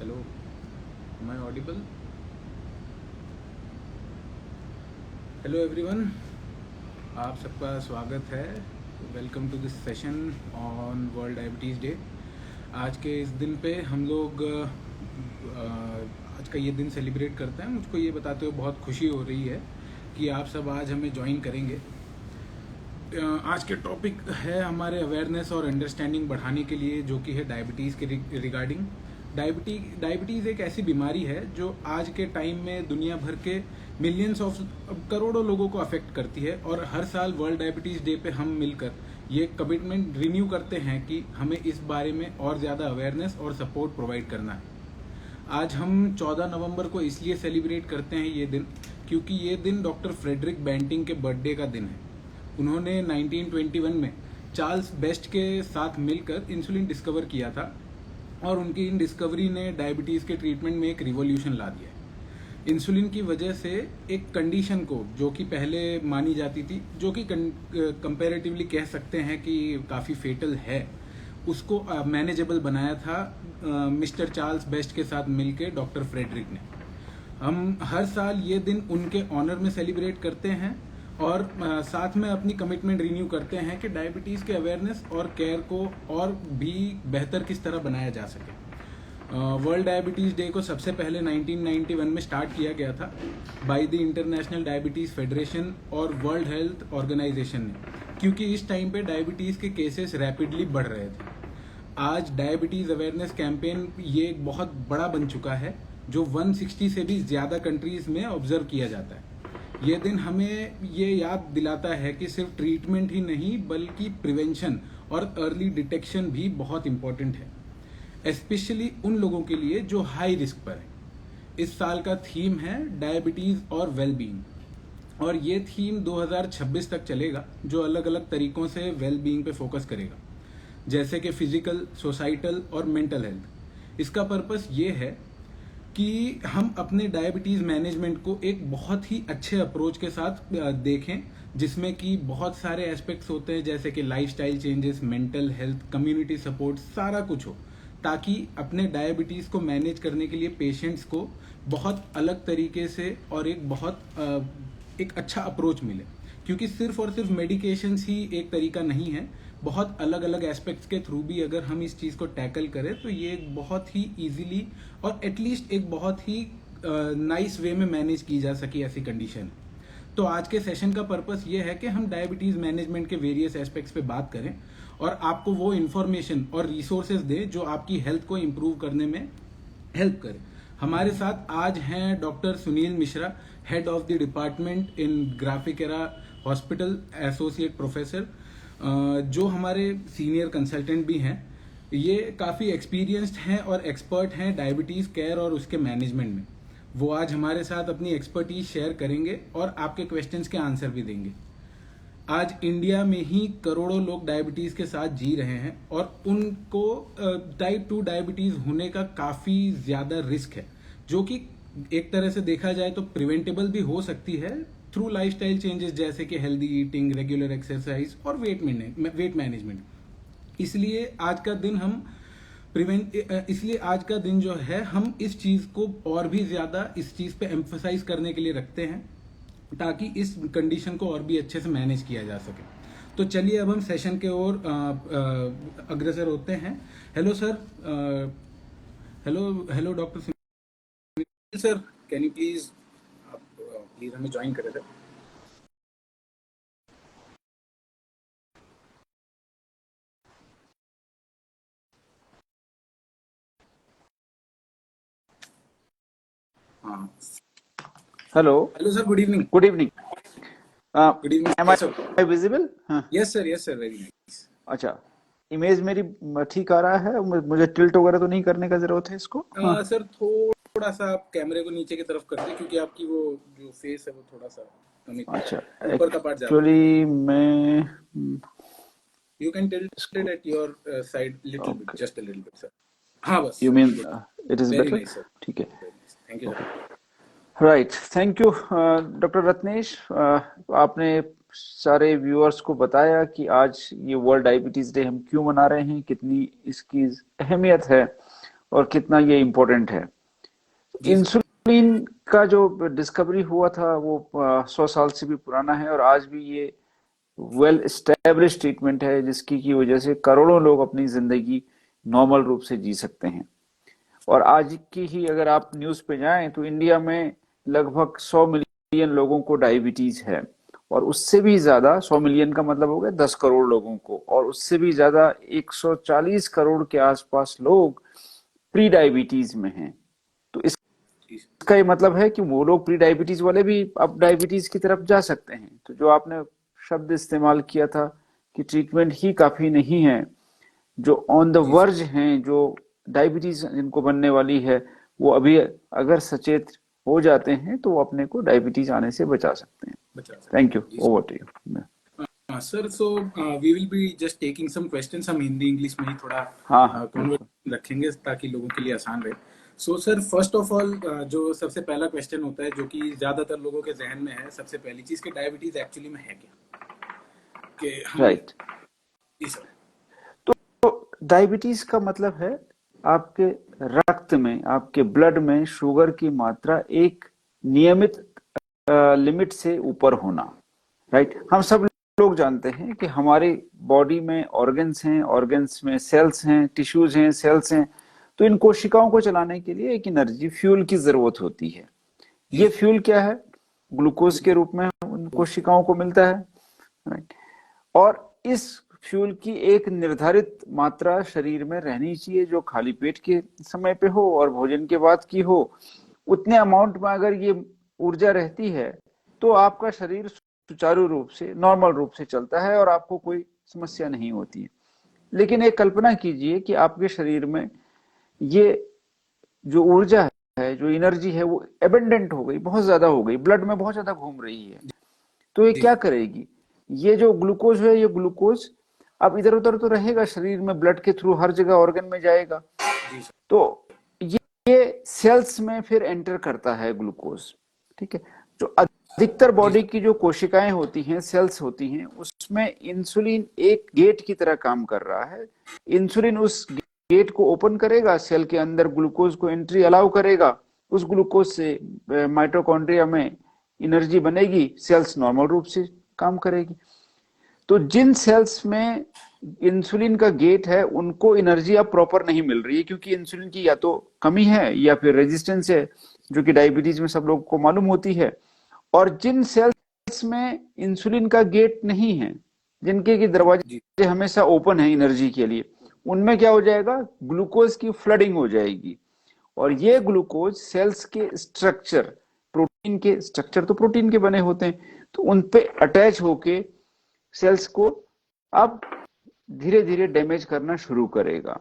Hello, am I audible? Hello everyone, आप सबका स्वागत है। Welcome to this session on world diabetes day. आज के इस दिन पे हम लोग आज का ये दिन सेलिब्रेट करते हैं। मुझको ये बताते हुए बहुत खुशी हो रही है कि आप सब आज हमें ज्वाइन करेंगे। आज के टॉपिक है हमारे अवेयरनेस और अंडरस्टैंडिंग बढ़ाने के लिए, जो कि है डायबिटीज़ के रिगार्डिंग। डायबिटीज़ एक ऐसी बीमारी है जो आज के टाइम में दुनिया भर के मिलियंस ऑफ करोड़ों लोगों को अफेक्ट करती है, और हर साल वर्ल्ड डायबिटीज़ डे पे हम मिलकर ये कमिटमेंट रिन्यू करते हैं कि हमें इस बारे में और ज़्यादा अवेयरनेस और सपोर्ट प्रोवाइड करना है। आज हम 14 नवंबर को इसलिए सेलिब्रेट करते हैं ये दिन, क्योंकि ये दिन डॉक्टर फ्रेडरिक बेंटिंग के बर्थडे का दिन है। उन्होंने 1921 में चार्ल्स बेस्ट के साथ मिलकर इंसुलिन डिस्कवर किया था, और उनकी इन डिस्कवरी ने डायबिटीज़ के ट्रीटमेंट में एक रिवॉल्यूशन ला दिया है। इंसुलिन की वजह से एक कंडीशन को, जो कि पहले मानी जाती थी, जो कि कंपैरेटिवली कह सकते हैं कि काफ़ी फेटल है, उसको मैनेजेबल बनाया था मिस्टर चार्ल्स बेस्ट के साथ मिलकर डॉक्टर फ्रेडरिक ने। हम हर साल ये दिन उनके ऑनर में सेलिब्रेट करते हैं, और साथ में अपनी कमिटमेंट रिन्यू करते हैं कि डायबिटीज़ के अवेयरनेस और केयर को और भी बेहतर किस तरह बनाया जा सके। वर्ल्ड डायबिटीज़ डे को सबसे पहले 1991 में स्टार्ट किया गया था by the international diabetes federation और वर्ल्ड हेल्थ ऑर्गेनाइजेशन ने, क्योंकि इस टाइम पे डायबिटीज़ के केसेस रैपिडली बढ़ रहे थे। आज डायबिटीज़ अवेयरनेस कैंपेन ये एक बहुत बड़ा बन चुका है, जो 160 से भी ज़्यादा कंट्रीज़ में ऑब्जर्व किया जाता है। ये दिन हमें ये याद दिलाता है कि सिर्फ ट्रीटमेंट ही नहीं, बल्कि प्रिवेंशन और अर्ली डिटेक्शन भी बहुत इम्पोर्टेंट है, स्पेशली उन लोगों के लिए जो हाई रिस्क पर है। इस साल का थीम है डायबिटीज़ और वेलबींग, और ये थीम 2026 तक चलेगा, जो अलग अलग तरीकों से वेलबींग पे फोकस करेगा, जैसे कि फिजिकल, सोसाइटल और मेंटल हेल्थ। इसका पर्पस ये है कि हम अपने डायबिटीज़ मैनेजमेंट को एक बहुत ही अच्छे अप्रोच के साथ देखें, जिसमें कि बहुत सारे एस्पेक्ट्स होते हैं, जैसे कि lifestyle changes, mental health, community support, सारा कुछ हो, ताकि अपने डायबिटीज़ को मैनेज करने के लिए पेशेंट्स को बहुत अलग तरीके से और एक अच्छा अप्रोच मिले। क्योंकि सिर्फ और सिर्फ मेडिकेशंस ही एक तरीका नहीं है, बहुत अलग अलग एस्पेक्ट्स के थ्रू भी अगर हम इस चीज़ को टैकल करें तो ये एक बहुत ही इजीली और एटलीस्ट एक बहुत ही नाइस वे में मैनेज की जा सके ऐसी कंडीशन। तो आज के सेशन का पर्पस ये है कि हम डायबिटीज़ मैनेजमेंट के वेरियस एस्पेक्ट्स पे बात करें और आपको वो इन्फॉर्मेशन और रिसोर्सेज दें जो आपकी हेल्थ को इम्प्रूव करने में हेल्प करें। हमारे साथ आज हैं doctor Sunil Mishra, head of the department in Graphic Era hospital, associate professor, जो हमारे सीनियर कंसल्टेंट भी हैं। ये काफ़ी एक्सपीरियंस्ड हैं और एक्सपर्ट हैं डायबिटीज़ केयर और उसके मैनेजमेंट में। वो आज हमारे साथ अपनी एक्सपर्टीज शेयर करेंगे और आपके क्वेश्चंस के आंसर भी देंगे। आज इंडिया में ही करोड़ों लोग डायबिटीज़ के साथ जी रहे हैं, और उनको टाइप 2 डायबिटीज़ होने का काफ़ी ज़्यादा रिस्क है, जो कि एक तरह से देखा जाए तो प्रिवेंटेबल भी हो सकती है थ्रू लाइफस्टाइल चेंजेस, जैसे कि हेल्दी ईटिंग, रेगुलर एक्सरसाइज और वेट मैनेजमेंट। इसलिए आज का दिन जो है, हम इस चीज़ को और भी ज़्यादा इस चीज़ पे एम्फसाइज करने के लिए रखते हैं, ताकि इस कंडीशन को और भी अच्छे से मैनेज किया जा सके। तो चलिए अब हम सेशन के ओर अग्रसर होते हैं। Hello sir, hello doctor Sunil sir, can you please आप प्लीज हमें ज्वाइन करें सर। हाँ, hello hello sir, good evening. Good evening good evening, am कैसे हो? I visible? Yes sir, very nice. अच्छा, इमेज मेरी ठीक आ रहा है? मुझे टिल्ट वगैरह तो नहीं करने का जरूरत है इसको? सर थोड़ा सा आप कैमरे को नीचे की तरफ कर दें, क्योंकि आपकी वो जो फेस है वो थोड़ा सा कमिट अच्छा, ऊपर का पार्ट ज्यादा। एक्चुअली मैं यू कैन टिल्ट इसको it at your side little bit, okay, just a little bit sir. हाँ बस you sir, mean good, it is very better? Nice sir, ठीक है, very nice, thank you okay, sir. Right. Thank you doctor Ratnesh. आपने सारे viewers को बताया कि आज ये वर्ल्ड डायबिटीज डे हम क्यों मना रहे हैं, कितनी इसकी अहमियत है, और कितना ये इम्पोर्टेंट है। जी सर। इंसुलिन का जो डिस्कवरी हुआ था वो 100 साल से भी पुराना है, और आज भी ये वेल एस्टेब्लिश ट्रीटमेंट है जिसकी की वजह से करोड़ों लोग अपनी जिंदगी नॉर्मल रूप से जी सकते हैं। और आज की ही अगर आप न्यूज पे जाएं तो इंडिया में लगभग 100 मिलियन लोगों को डायबिटीज है, और उससे भी ज्यादा, 100 मिलियन का मतलब हो गया 10 करोड़ लोगों को, और उससे भी ज्यादा 140 करोड़ के आसपास लोग प्री डायबिटीज में हैं। तो जी सर। इसका ये मतलब है कि वो लोग प्री डायबिटीज वाले भी अब डायबिटीज की तरफ जा सकते हैं। तो जो आपने शब्द इस्तेमाल किया था कि ट्रीटमेंट ही काफी नहीं है, जो ऑन द जी सर। वर्ज हैं, जो डायबिटीज जिनको बनने वाली है, वो अभी अगर सचेत हो जाते हैं तो वो अपने को डायबिटीज आने से बचा सकते हैं। बचा सकते थैंक यू, हैं। जी over to you. Sir. Sir, so we will be just taking some questions, हम हिंदी इंग्लिश में ही थोड़ा हाँ बिल्कुल। कन्वर्ट रखेंगे ताकि लोगों के लिए आसान रहे। So sir, first of all जो सबसे पहला क्वेश्चन होता है जो कि ज्यादातर लोगों के जहन में है, सबसे पहली चीज कि डायबिटीज एक्चुअली में है क्या, कि हम। राइट। जी सर। तो डायबिटीज का मतलब है आपके रक्त में, आपके ब्लड में शुगर की मात्रा एक नियमित लिमिट से ऊपर होना। राइट। हम सब लोग जानते हैं कि हमारी बॉडी में ऑर्गन्स हैं, ऑर्गन्स में सेल्स हैं, टिश्यूज हैं, सेल्स हैं। तो इन कोशिकाओं को चलाने के लिए एक एनर्जी, फ्यूल की जरूरत होती है। जी ये सर। फ्यूल क्या है? ग्लूकोज के रूप में उन कोशिकाओं को मिलता है। राइट। और इस फ्यूल की एक निर्धारित मात्रा शरीर में रहनी चाहिए जो खाली पेट के समय पे हो और भोजन के बाद की हो। उतने अमाउंट में अगर ये ऊर्जा रहती है तो आपका शरीर सुचारू रूप से, नॉर्मल रूप से चलता है और आपको कोई समस्या नहीं होती है। लेकिन एक कल्पना कीजिए कि आपके शरीर में ये जो ऊर्जा है, जो एनर्जी है, वो एबेंडेंट हो गई, बहुत ज्यादा हो गई, ब्लड में बहुत ज्यादा घूम रही है। तो ये जी क्या सर। करेगी? ये जो ग्लूकोज है, ये ग्लूकोज अब इधर उधर तो रहेगा शरीर में, ब्लड के थ्रू हर जगह ऑर्गन में जाएगा। जी सर। तो ये सेल्स में फिर एंटर करता है ग्लूकोज। ठीक है। जो अधिकतर जी बॉडी सर। की जो कोशिकाएं होती हैं, सेल्स होती हैं, उसमें इंसुलिन एक गेट की तरह काम कर रहा है। इंसुलिन उस गेट को ओपन करेगा, सेल के अंदर ग्लूकोज को एंट्री अलाउ करेगा। उस ग्लूकोज से माइटोकॉन्ड्रिया में एनर्जी बनेगी, सेल्स नॉर्मल रूप से काम करेगी। तो जिन सेल्स में इंसुलिन का गेट है उनको एनर्जी अब प्रॉपर नहीं मिल रही है, क्योंकि इंसुलिन की या तो कमी है या फिर रेजिस्टेंस है, जो कि डायबिटीज में सब लोगों को मालूम होती है। और जिन सेल्स में इंसुलिन का गेट नहीं है, जिनके की जी दरवाजे हमेशा ओपन है एनर्जी के लिए, उनमें क्या हो जाएगा? ग्लूकोज की फ्लडिंग हो जाएगी। और ये ग्लूकोज सेल्स के स्ट्रक्चर, प्रोटीन के स्ट्रक्चर तो प्रोटीन के बने होते हैं, तो उन पे अटैच होके सेल्स को अब धीरे धीरे डैमेज करना शुरू करेगा।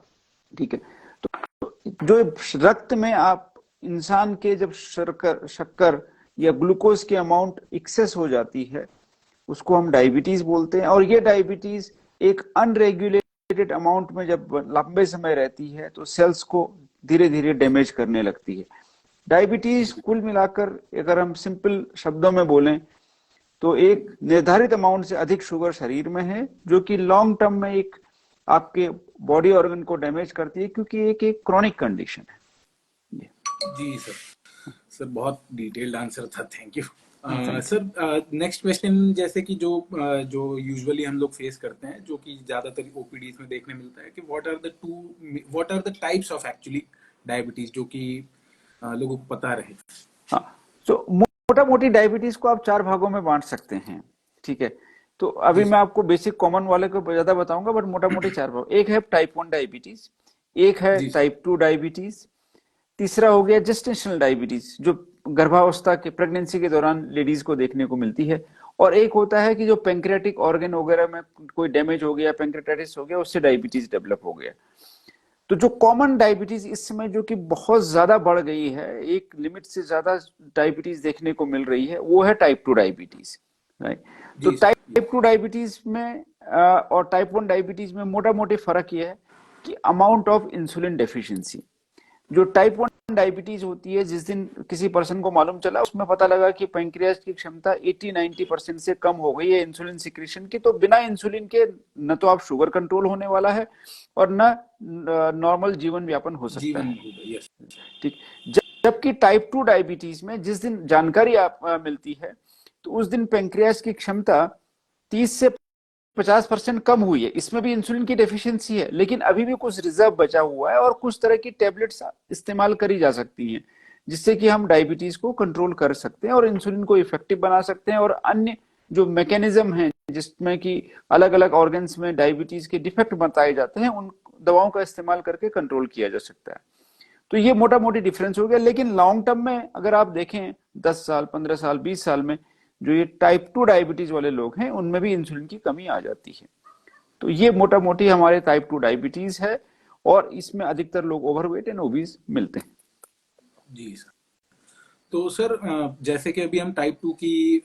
ठीक है। तो जो रक्त में आप इंसान के जब शक्कर शक्कर या ग्लूकोज की अमाउंट एक्सेस हो जाती है, उसको हम डायबिटीज बोलते हैं। और ये डायबिटीज एक अनरेगुलेटेड अमाउंट में जब लंबे समय रहती है तो सेल्स को धीरे धीरे डैमेज करने लगती है। डायबिटीज कुल मिलाकर अगर हम सिंपल शब्दों में बोलें तो एक निर्धारित अमाउंट से अधिक शुगर शरीर में है, जो कि लॉन्ग टर्म में एक आपके बॉडी ऑर्गन को डैमेज करती है, क्योंकि एक क्रॉनिक कंडीशन है। जी सर। सर, बहुत डिटेल्ड आंसर था, thank you. Thank you. Sir, next question, जैसे कि जो यूजुअली हम लोग फेस करते हैं, जो कि ज्यादातर ओपीडीज में देखने मिलता है, कि what are the types of actually diabetes, जो कि लोगों को पता रहे। हाँ, तो मोटा मोटी डायबिटीज को आप 4 भागों में बांट सकते हैं। ठीक है। तो अभी जी मैं सर। आपको बेसिक कॉमन वाले को ज्यादा बताऊंगा, बट मोटा मोटी 4 भाग। एक है टाइप 1 डायबिटीज, एक है जी सर। टाइप 2 डायबिटीज, तीसरा हो गया जेस्टेशनल डायबिटीज, जो गर्भावस्था के, प्रेगनेंसी के दौरान लेडीज को देखने को मिलती है। और एक होता है कि जो पेंक्रियाटिक ऑर्गन वगैरह में कोई डैमेज हो गया, पेंक्रेटाइटिस हो गया, उससे डायबिटीज डेवलप हो गया। तो जो कॉमन डायबिटीज इस समय जो कि बहुत ज्यादा बढ़ गई है, एक लिमिट से ज्यादा डायबिटीज देखने को मिल रही है, वो है टाइप 2 डायबिटीज। राइट। तो जी सर। टाइप 2 डायबिटीज में और टाइप 1 डायबिटीज में मोटा मोटी फर्क ये है कि अमाउंट ऑफ इंसुलिन डेफिशिएंसी। जो टाइप 1 डायबिटीज होती है जिस दिन किसी पर्सन को मालूम चला, उसमें पता लगा कि पेंक्रियाज की क्षमता 80-90% से कम हो गई है इंसुलिन सिक्रीशन की, तो बिना इंसुलिन के न तो आप शुगर कंट्रोल होने वाला है और न नॉर्मल जीवन यापन हो सकता जीवन है। होगा, यस। ठीक। जबकि टाइप 2 डायबिटीज में जिस दिन जानकारी आप मिलती है, तो उस दिन पेंक्रियाज की क्षमता 30 से 50% कम हुई है। इसमें भी इंसुलिन की डेफिशिएंसी है, लेकिन अभी भी कुछ रिजर्व बचा हुआ है और कुछ तरह की टेबलेट्स इस्तेमाल करी जा सकती हैं, जिससे कि हम डायबिटीज को कंट्रोल कर सकते हैं और इंसुलिन को इफेक्टिव बना सकते हैं। और अन्य जो मैकेनिज्म है जिसमें कि अलग अलग ऑर्गन्स में डायबिटीज के डिफेक्ट बताए जाते हैं, उन दवाओं का इस्तेमाल करके कंट्रोल किया जा सकता है। तो ये मोटा मोटी डिफरेंस हो गया। लेकिन लॉन्ग टर्म में अगर आप देखें 10 साल, 15 साल, 20 साल में जो ये टाइप 2 डायबिटीज वाले लोग हैं, उनमें भी इंसुलिन की कमी आ जाती है। तो ये मोटा मोटी हमारे टाइप 2 डायबिटीज है और इसमें अधिकतर लोग ओवरवेट एंड ओबीज मिलते हैं। जी सर। तो सर जैसे कि अभी हम टाइप 2 की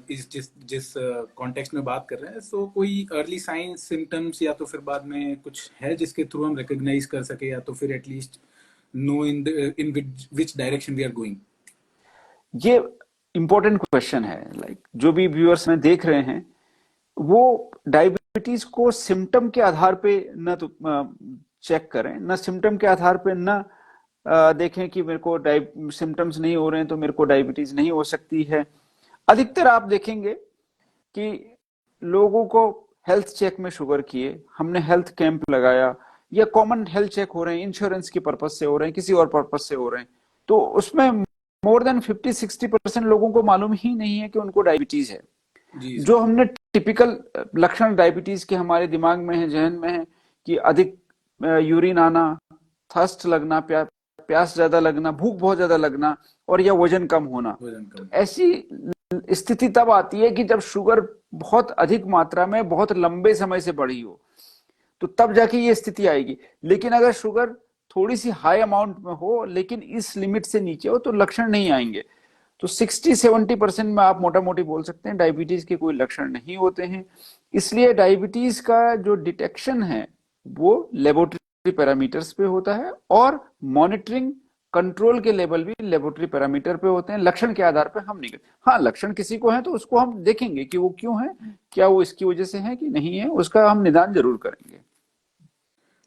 इस जिस जिस कॉन्टेक्स्ट में बात कर रहे हैं, सो कोई अर्ली साइंस सिम्टम्स या तो फिर बाद में कुछ है जिसके थ्रू हम रिकॉग्नाइज कर सके, या तो फिर at least know in which direction we are going? ये इंपॉर्टेंट क्वेश्चन है। लाइक जो भी व्यूअर्स में देख रहे हैं, वो डायबिटीज को सिम्टम के आधार पे न तो चेक करें, न सिम्टम के आधार पे न देखें कि मेरे को सिम्टम्स नहीं हो रहे हैं तो मेरे को डायबिटीज नहीं हो सकती है। अधिकतर आप देखेंगे कि लोगों को हेल्थ चेक में शुगर किए, हमने हेल्थ कैंप लगाया या कॉमन हेल्थ चेक हो रहे हैं, इंश्योरेंस की पर्पज से हो रहे हैं, किसी और पर्पज से हो रहे हैं, तो उसमें मोर देन 50-60% लोगों को मालूम ही नहीं है कि उनको डायबिटीज है। जी जो सर। हमने टिपिकल लक्षण डायबिटीज के हमारे दिमाग में है, जहन में है, कि अधिक यूरिन आना, थर्स्ट लगना, प्यास ज्यादा लगना, भूख बहुत ज्यादा लगना और या वजन कम होना, वजन कम। ऐसी स्थिति तब आती है कि जब शुगर बहुत अधिक मात्रा में बहुत लंबे समय से बढ़ी हो, तो तब जाके ये स्थिति आएगी। लेकिन अगर शुगर थोड़ी सी हाई अमाउंट में हो लेकिन इस लिमिट से नीचे हो, तो लक्षण नहीं आएंगे। तो 60-70% में आप मोटा मोटी बोल सकते हैं डायबिटीज के कोई लक्षण नहीं होते हैं। इसलिए डायबिटीज का जो डिटेक्शन है वो लेबोरेटरी पैरामीटर्स पे होता है और मॉनिटरिंग कंट्रोल के लेवल भी लेबोरेटरी पैरामीटर पे होते हैं। लक्षण के आधार पे हम नहीं करते। हाँ, लक्षण किसी को है तो उसको हम देखेंगे कि वो क्यों है, क्या वो इसकी वजह से है कि नहीं है, उसका हम निदान जरूर करेंगे।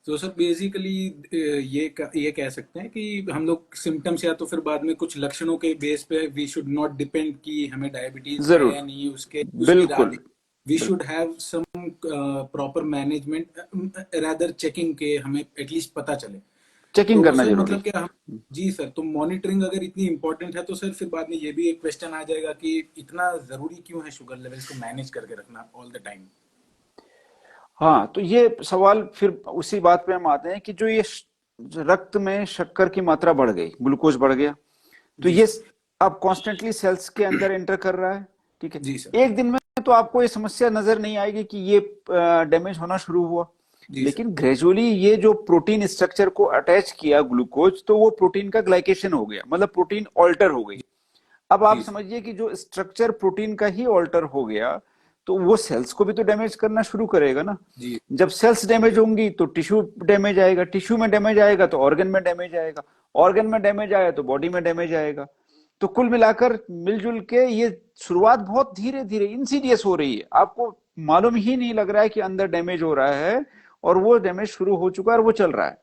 तो सर बेसिकली ये कह सकते हैं कि हम लोग सिम्टम्स या तो फिर बाद में कुछ लक्षणों के बेस पे वी शुड नॉट डिपेंड कि हमें डायबिटीज है जरूर, या नहीं, उसकी राह बिल्कुल वी शुड बिल्कुल have some proper management rather checking के हमें एटलीस्ट पता चले। चेकिंग तो करना सर जरूरी मतलब क्या हम, जी सर, तो मॉनिटरिंग अगर इतनी इंपॉर्टेंट है तो सर फिर बाद में ये भी एक क्वेश्चन आ जाएगा कि इतना जरूरी क्यों है शुगर लेवल्स को मैनेज करके रखना ऑल द टाइम? हाँ, तो ये सवाल फिर उसी बात पे हम आते हैं कि जो ये रक्त में शक्कर की मात्रा बढ़ गई, ग्लूकोज बढ़ गया, तो जी ये सर। अब कॉन्स्टेंटली सेल्स के अंदर एंटर कर रहा है। ठीक है, जी सर। एक दिन में तो आपको ये समस्या नजर नहीं आएगी कि ये डैमेज होना शुरू हुआ, जी सर। लेकिन ग्रेजुअली ये जो प्रोटीन स्ट्रक्चर को अटैच किया ग्लूकोज, तो वो प्रोटीन का ग्लाइकेशन हो गया, मतलब प्रोटीन ऑल्टर हो गई। अब आप जी सर। समझिए कि जो स्ट्रक्चर प्रोटीन का ही ऑल्टर हो गया, तो वो सेल्स को भी तो डैमेज करना शुरू करेगा ना। जी जब सेल्स डैमेज होंगी तो टिश्यू डैमेज आएगा, टिश्यू में डैमेज आएगा तो ऑर्गन में डैमेज आएगा, ऑर्गन में डैमेज आया तो बॉडी में डैमेज आएगा। तो कुल मिलाकर मिलजुल के ये शुरुआत बहुत धीरे धीरे इंसीडियस हो रही है, आपको मालूम ही नहीं लग रहा है कि अंदर डैमेज हो रहा है और वो डैमेज शुरू हो चुका है और वो चल रहा है।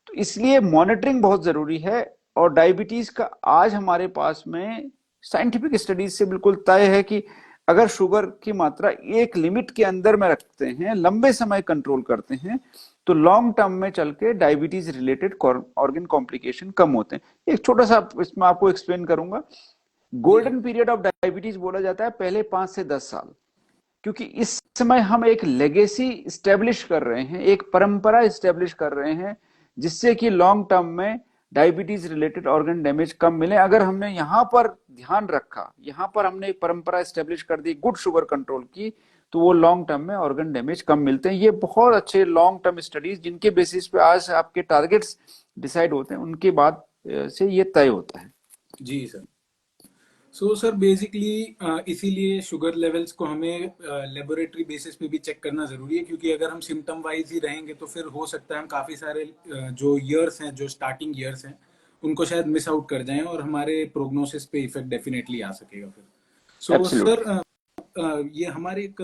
तो इसलिए मॉनिटरिंग बहुत जरूरी है। और डायबिटीज का आज हमारे पास में साइंटिफिक स्टडीज से बिल्कुल तय है कि अगर शुगर की मात्रा एक लिमिट के अंदर में रखते हैं, लंबे समय कंट्रोल करते हैं, तो लॉन्ग टर्म में चल के डायबिटीज रिलेटेड ऑर्गन कॉम्प्लिकेशन कम होते हैं। एक छोटा सा इसमें आपको एक्सप्लेन करूंगा। जी sir. Golden period of diabetes बोला जाता है पहले 5 से 10 साल, क्योंकि इस समय हम एक लेगेसी स्टेब्लिश कर रहे हैं, एक परंपरा स्टेब्लिश कर रहे हैं, जिससे कि लॉन्ग टर्म में डायबिटीज रिलेटेड ऑर्गन डैमेज कम मिले। अगर हमने यहाँ पर ध्यान रखा, यहाँ पर हमने एक परंपरा स्टेब्लिश कर दी, गुड शुगर कंट्रोल की, तो वो लॉन्ग टर्म में ऑर्गन डैमेज कम मिलते हैं। ये बहुत अच्छे लॉन्ग टर्म स्टडीज जिनके बेसिस पे आज आपके टारगेट्स डिसाइड होते हैं, उनके बाद से ये तय होता है। जी सर। सो सर बेसिकली इसीलिए शुगर लेवल्स को हमें लेबोरेटरी बेसिस पे भी चेक करना ज़रूरी है, क्योंकि अगर हम सिम्टम वाइज ही रहेंगे तो फिर हो सकता है हम काफ़ी सारे जो ईयर्स हैं, जो स्टार्टिंग ईयर्स हैं, उनको शायद मिस आउट कर जाएं और हमारे प्रोग्नोसिस पे इफेक्ट डेफिनेटली आ सकेगा फिर। So absolutely. सर, ये हमारे एक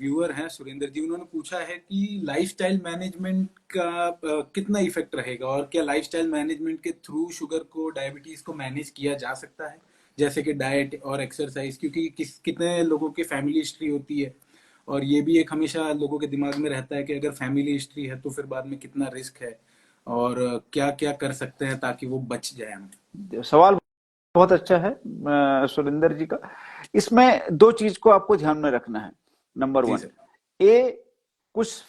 व्यूअर हैं सुरेंद्र जी, उन्होंने पूछा है कि लाइफस्टाइल मैनेजमेंट का कितना इफेक्ट रहेगा, और क्या लाइफस्टाइल मैनेजमेंट के थ्रू शुगर को, डायबिटीज को मैनेज किया जा सकता है, जैसे कि डाइट और एक्सरसाइज, क्योंकि कितने लोगों की फैमिली हिस्ट्री होती है, और ये भी एक हमेशा लोगों के दिमाग में रहता है कि अगर फैमिली हिस्ट्री है तो फिर बाद में कितना रिस्क है, और क्या क्या कर सकते हैं ताकि वो बच जाए हम। सवाल बहुत अच्छा है सुरेंद्र जी का। इसमें दो चीज को आपको ध्यान में रखना है। नंबर जी वन, सर। ए, कुछ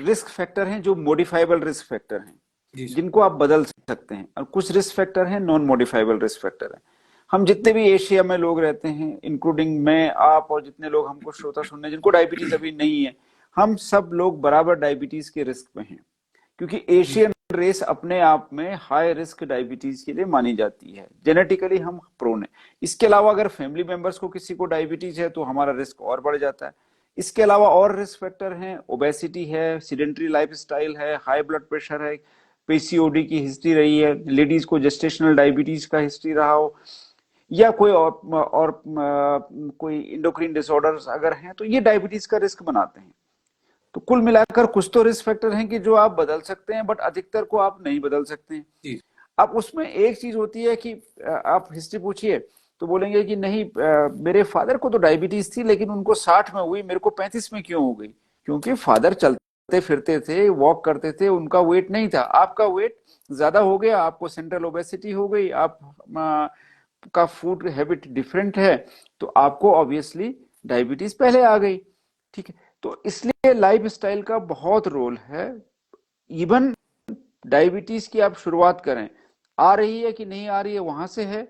रिस्क फैक्टर हैं जो मॉडिफाइबल रिस्क फैक्टर हैं, जी सर। जिनको आप बदल सकते हैं, और कुछ रिस्क फैक्टर हैं नॉन मॉडिफाइबल रिस्क फैक्टर हैं। हम जितने भी एशिया में लोग रहते हैं, इंक्लूडिंग मैं, आप, और जितने लोग हमको श्रोता सुनने जिनको डायबिटीज अभी नहीं है, हम सब लोग बराबर डायबिटीज के रिस्क में हैं, क्योंकि जी सर। एशियन रेस अपने आप में हाई रिस्क डायबिटीज के लिए मानी जाती है। जेनेटिकली हम प्रोन है। इसके अलावा अगर फैमिली मेंबर्स को किसी को डायबिटीज है तो हमारा रिस्क और बढ़ जाता है। इसके अलावा और रिस्क फैक्टर हैं, ओबेसिटी है, सिडेंट्री लाइफस्टाइल है, हाई ब्लड प्रेशर है, पीसीओडी की हिस्ट्री रही है, लेडीज को जेस्टेशनल डायबिटीज का हिस्ट्री रहा हो, या कोई और कोई इंडोक्राइन डिसऑर्डर्स अगर हैं, तो ये डायबिटीज का रिस्क बनाते हैं। तो कुल मिलाकर कुछ तो रिस्क फैक्टर हैं कि जो आप बदल सकते हैं, बट अधिकतर को आप नहीं बदल सकते हैं। जी। अब उसमें एक चीज होती है कि आप हिस्ट्री पूछिए तो बोलेंगे कि नहीं, मेरे फादर को तो डायबिटीज थी लेकिन उनको 60 में हुई, मेरे को 35 में क्यों हो गई? क्योंकि फादर चलते फिरते थे, वॉक करते थे, उनका वेट नहीं था। आपका वेट ज्यादा हो गया, आपको सेंट्रल ओबेसिटी हो गई, आप का फूड हैबिट डिफरेंट है, तो आपको ऑब्वियसली डायबिटीज पहले आ गई। ठीक है, तो इसलिए लाइफ स्टाइल का बहुत रोल है। इवन डायबिटीज की आप शुरुआत करें, आ रही है कि नहीं आ रही है वहां से है,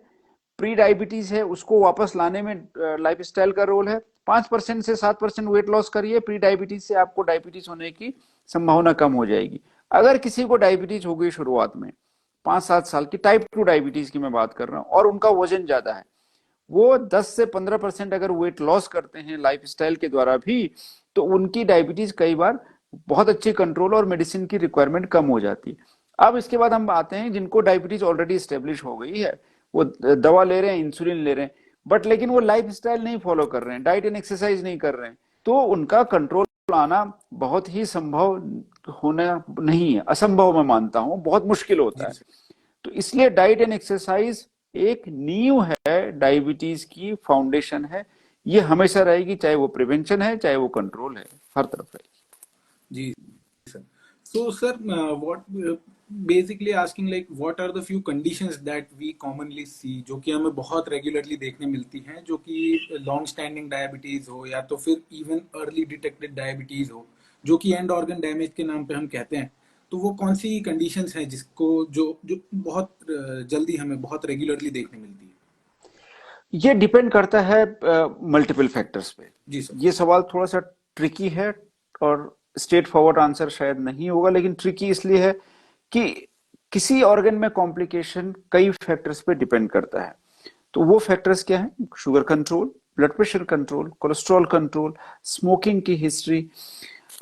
प्री डायबिटीज है उसको वापस लाने में लाइफ स्टाइल का रोल है। 5% से 7% वेट लॉस करिए, प्री डायबिटीज से आपको डायबिटीज होने की संभावना कम हो जाएगी। अगर किसी को डायबिटीज हो गई शुरुआत में, 5-7 साल की, टाइप 2 डायबिटीज की मैं बात कर रहा हूँ, और उनका वजन ज्यादा है, वो 10 से 15% अगर वेट लॉस करते हैं लाइफस्टाइल के द्वारा भी, तो उनकी डायबिटीज कई बार बहुत अच्छे कंट्रोल और मेडिसिन की रिक्वायरमेंट कम हो जाती है। अब इसके बाद हम आते हैं जिनको डायबिटीज ऑलरेडी स्टेब्लिश हो गई है, वो दवा ले रहे हैं, इंसुलिन ले रहे हैं, बट लेकिन वो लाइफ स्टाइल नहीं फॉलो कर रहे हैं, डाइट एंड एक्सरसाइज नहीं कर रहे हैं, तो उनका कंट्रोल आना बहुत ही संभव होना नहीं है, असंभव मैं मानता हूं, बहुत मुश्किल होता जी है। सर। तो इसलिए डाइट एंड एक्सरसाइज एक नींव है, डायबिटीज की फाउंडेशन है, ये हमेशा रहेगी, चाहे वो प्रिवेंशन है चाहे वो कंट्रोल है, हर तरफ रहेगी। जी sir. So sir, what basically asking like what are the few conditions that we commonly see जो कि हमें बहुत रेगुलरली देखने मिलती हैं, जो कि लॉन्ग स्टैंडिंग डायबिटीज हो या तो फिर इवन अर्ली डिटेक्टेड डायबिटीज हो, जो कि एंड ऑर्गन डैमेज के नाम पे हम कहते हैं, तो वो कौन सी कंडीशंस हैं जिसको जो जो बहुत जल्दी हमें बहुत रेगुलरली देखने मिलती है? ये डिपेंड करता है मल्टीपल फैक्टर्स पे। जी सर। ये सवाल थोड़ा सा ट्रिकी है, और स्ट्रेट फॉरवर्ड आंसर शायद नहीं होगा, लेकिन ट्रिकी इसलिए है कि किसी ऑर्गन में कॉम्प्लिकेशन कई फैक्टर्स पे डिपेंड करता है। तो वो फैक्टर्स क्या हैं? Sugar control, blood pressure control, cholesterol control, smoking की हिस्ट्री,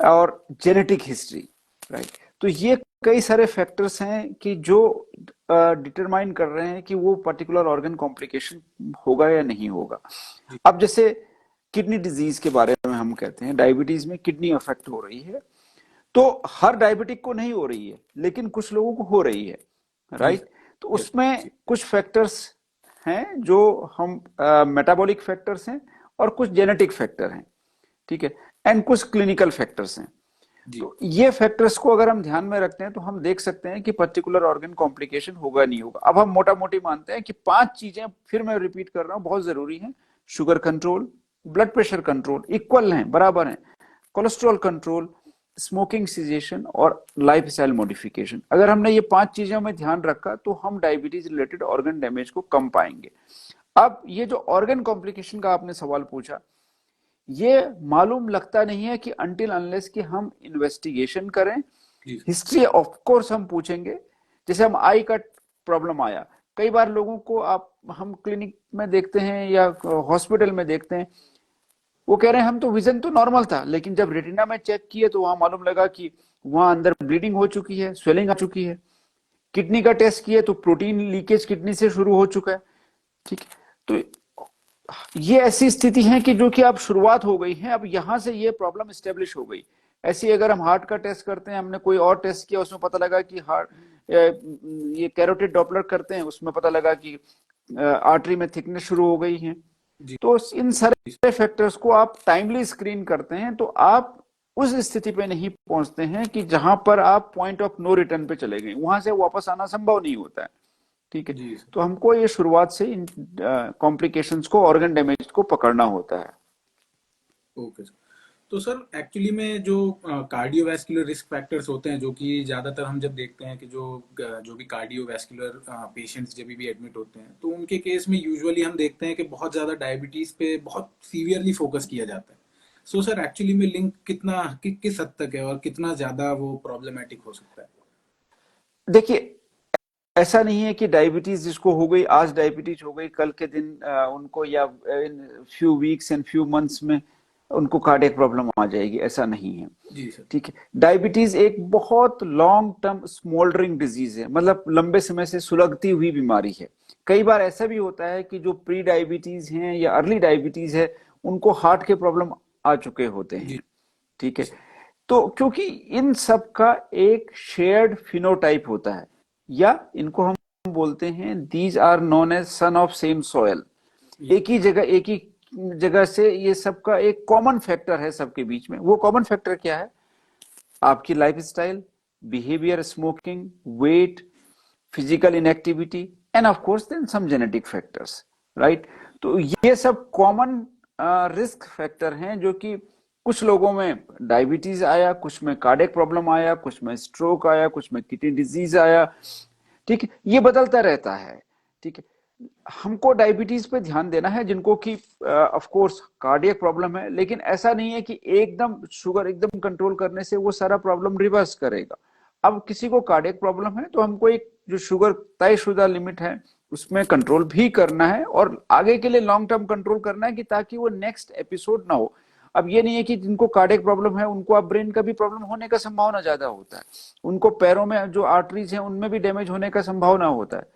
और जेनेटिक हिस्ट्री, राइट। तो ये कई सारे फैक्टर्स हैं कि जो डिटरमाइन कर रहे हैं कि वो पर्टिकुलर ऑर्गन कॉम्प्लिकेशन होगा या नहीं होगा। जी। अब जैसे किडनी डिजीज के बारे में हम कहते हैं, डायबिटीज में किडनी अफेक्ट हो रही है, तो हर डायबिटिक को नहीं हो रही है, लेकिन कुछ लोगों को हो रही है, जी राइट। सर। तो यस। उसमें जी। कुछ फैक्टर्स हैं जो हम मेटाबॉलिक फैक्टर्स हैं, और कुछ जेनेटिक फैक्टर हैं, ठीक है, एंड कुछ क्लिनिकल फैक्टर्स हैं। जी। तो ये फैक्टर्स को अगर हम ध्यान में रखते हैं तो हम देख सकते हैं कि पर्टिकुलर ऑर्गन कॉम्प्लिकेशन होगा नहीं होगा। अब हम मोटा मोटी मानते हैं कि 5 चीजें, फिर मैं रिपीट कर रहा हूं, बहुत जरूरी हैं। Sugar control, blood pressure control, equal हैं, बराबर हैं, कोलेस्ट्रॉल कंट्रोल, स्मोकिंग सीजेशन, और लाइफ स्टाइल मॉडिफिकेशन। अगर हमने ये 5 चीजों में ध्यान रखा तो हम डायबिटीज रिलेटेड ऑर्गन डैमेज को कम पाएंगे। अब ये जो ऑर्गन कॉम्प्लिकेशन का आपने सवाल पूछा, ये मालूम लगता नहीं है कि अनटिल अनलेस कि हम इन्वेस्टिगेशन करें, जी। हिस्ट्री ऑफ कोर्स हम पूछेंगे। जैसे हम आई का प्रॉब्लम आया, कई बार लोगों को आप हम क्लिनिक में देखते हैं या हॉस्पिटल में देखते हैं, वो कह रहे हैं हम तो विजन तो नॉर्मल था, लेकिन जब रेटिना में चेक किए तो वहां मालूम लगा कि वहां अंदर ब्लीडिंग हो चुकी है, स्वेलिंग आ चुकी है। किडनी का टेस्ट किया तो प्रोटीन लीकेज किडनी से शुरू हो चुका है। ठीक है, तो ये ऐसी स्थिति है कि जो कि अब शुरुआत हो गई है, अब यहां से ये प्रॉब्लम स्टेब्लिश हो गई। ऐसे ही अगर हम हार्ट का टेस्ट करते हैं, हमने कोई और टेस्ट किया, उसमें पता लगा कि हार्ट, ये कैरोटिड डॉपलर करते हैं, उसमें पता लगा कि आर्टरी में थिकनेस शुरू हो गई है। जी तो इन सारे फैक्टर्स को आप टाइमली स्क्रीन करते हैं तो आप उस स्थिति पे नहीं पहुंचते हैं कि जहां पर आप पॉइंट ऑफ नो रिटर्न पे चले गए, वहां से वापस आना संभव नहीं होता है। ठीक है, जी सर। तो हमको ये शुरुआत से इन कॉम्प्लिकेशंस को, ऑर्गन डैमेज को पकड़ना होता है। Okay sir. तो सर एक्चुअली में जो कार्डियोवैस्कुलर रिस्क फैक्टर्स होते हैं, जो कि ज़्यादातर हम जब देखते हैं कि जो भी कार्डियोवैस्कुलर पेशेंट्स जब भी एडमिट होते हैं, तो उनके केस में यूजुअली हम देखते हैं कि बहुत ज़्यादा डायबिटीज़ पे बहुत सीवियरली फोकस किया जाता है। सो सर एक्चुअली में लिंक किस हद तक है और कितना ज़्यादा वो प्रॉब्लमेटिक हो सकता है? देखिए, ऐसा नहीं है कि डायबिटीज जिसको हो गई आज, डायबिटीज हो गई कल के दिन उनको, या in few weeks and few months में उनको कार्डियक प्रॉब्लम आ जाएगी, ऐसा नहीं है। जी सर। ठीक है, डायबिटीज एक बहुत लॉन्ग टर्म स्मोल्डरिंग डिजीज है, मतलब लंबे समय से सुलगती हुई बीमारी है। कई बार ऐसा भी होता है कि जो प्री डायबिटीज हैं या अर्ली डायबिटीज है, उनको हार्ट के प्रॉब्लम आ चुके होते जी हैं। ठीक है, सर। तो क्योंकि इन सब का एक शेयर्ड फिनोटाइप होता है, या इनको हम बोलते हैं these are known as son of same soil. जी एक ही जगह से ये सबका एक कॉमन फैक्टर है सबके बीच में। वो कॉमन फैक्टर क्या है? आपकी lifestyle, behaviour, smoking, weight, physical inactivity, and of course then some genetic factors, right. तो ये सब कॉमन रिस्क फैक्टर हैं, जो कि कुछ लोगों में डायबिटीज आया, कुछ में कार्डियक प्रॉब्लम आया, कुछ में स्ट्रोक आया, कुछ में किडनी डिजीज आया। ठीक है, ये बदलता रहता है। ठीक है, हमको डायबिटीज पे ध्यान देना है जिनको कि ऑफ कोर्स कार्डियक प्रॉब्लम है, लेकिन ऐसा नहीं है कि एकदम शुगर एकदम कंट्रोल करने से वो सारा प्रॉब्लम रिवर्स करेगा। अब किसी को कार्डियक प्रॉब्लम है तो हमको एक जो शुगर तयशुदा लिमिट है उसमें कंट्रोल भी करना है, और आगे के लिए लॉन्ग टर्म कंट्रोल करना है कि ताकि वो नेक्स्ट एपिसोड ना हो। अब ये नहीं है कि जिनको कार्डियक प्रॉब्लम है उनको अब ब्रेन का भी प्रॉब्लम होने का संभावना ज्यादा होता है, उनको पैरों में जो आर्टरीज हैं उनमें भी डैमेज होने का संभावना होता है।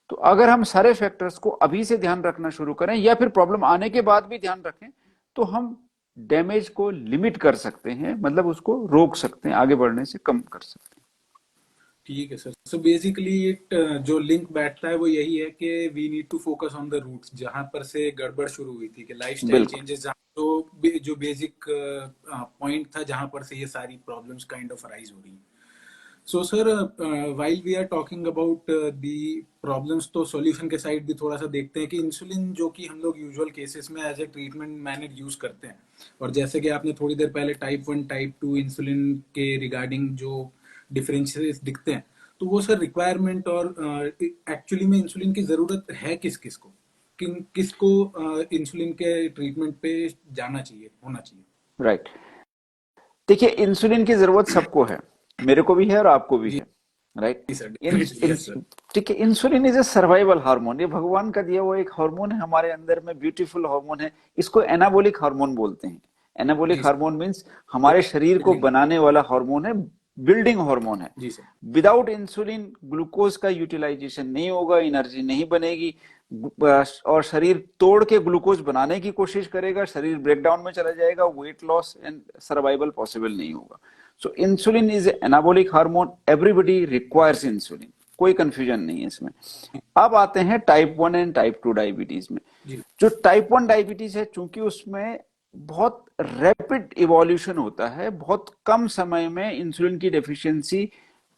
तो अगर हम सारे फैक्टर्स को अभी से ध्यान रखना शुरू करें, या फिर प्रॉब्लम आने के बाद भी ध्यान रखें, तो हम डैमेज को लिमिट कर सकते हैं, मतलब उसको रोक सकते हैं, आगे बढ़ने से कम कर सकते ठीक है सर। सो बेसिकली इट जो लिंक बैठता है वो यही है कि we need to focus on the roots, जहां पर से गड़बड़ शुरू हुई थी, कि हैं। लाइफस्टाइल बिल्कुल। चेंजेस, जहाँ जो बेसिक पॉइंट था जहां पर से ये सारी प्रॉब्लम्स काइंड ऑफ अराइज हो रही हैं। So sir while we are talking about the problems, तो सॉल्यूशन के साइड भी थोड़ा सा देखते हैं कि इंसुलिन जो कि हम लोग यूजुअल केसेस में as a treatment manage use करते हैं, और जैसे कि आपने थोड़ी देर पहले टाइप 1 टाइप 2 इंसुलिन के रिगार्डिंग जो डिफरेंसेस दिखते हैं, तो वो सर रिक्वायरमेंट और एक्चुअली में इंसुलिन की जरूरत है किस किस को, किसको इंसुलिन के ट्रीटमेंट पे जाना चाहिए, होना चाहिए? राइट, देखिए, इंसुलिन की जरूरत सबको है, मेरे को भी है और आपको भी जी है, राइट। सर। इन, इन, यस सर। ठीक है, insulin is a survival hormone, ये भगवान का दिया हुआ एक हार्मोन है हमारे अंदर में, ब्यूटीफुल हार्मोन है। इसको एनाबोलिक हार्मोन बोलते हैं। जी एनाबोलिक सर। हार्मोन मीन्स हमारे शरीर को बिल्डिंग। बनाने वाला हार्मोन है, बिल्डिंग हार्मोन है। जी सर। विदाउट इंसुलिन ग्लूकोज का यूटिलाइजेशन नहीं होगा, एनर्जी नहीं बनेगी, और शरीर तोड़ के ग्लूकोज बनाने की कोशिश करेगा, शरीर ब्रेकडाउन में चला जाएगा, weight loss and survival possible नहीं होगा। So insulin is anabolic hormone, everybody requires insulin, कोई कंफ्यूजन नहीं है इसमें। अब आते हैं टाइप 1 एंड टाइप 2 डायबिटीज में। जी जो टाइप 1 डायबिटीज है, चूंकि उसमें बहुत रैपिड इवोल्यूशन होता है, बहुत कम समय में इंसुलिन की डेफिशिएंसी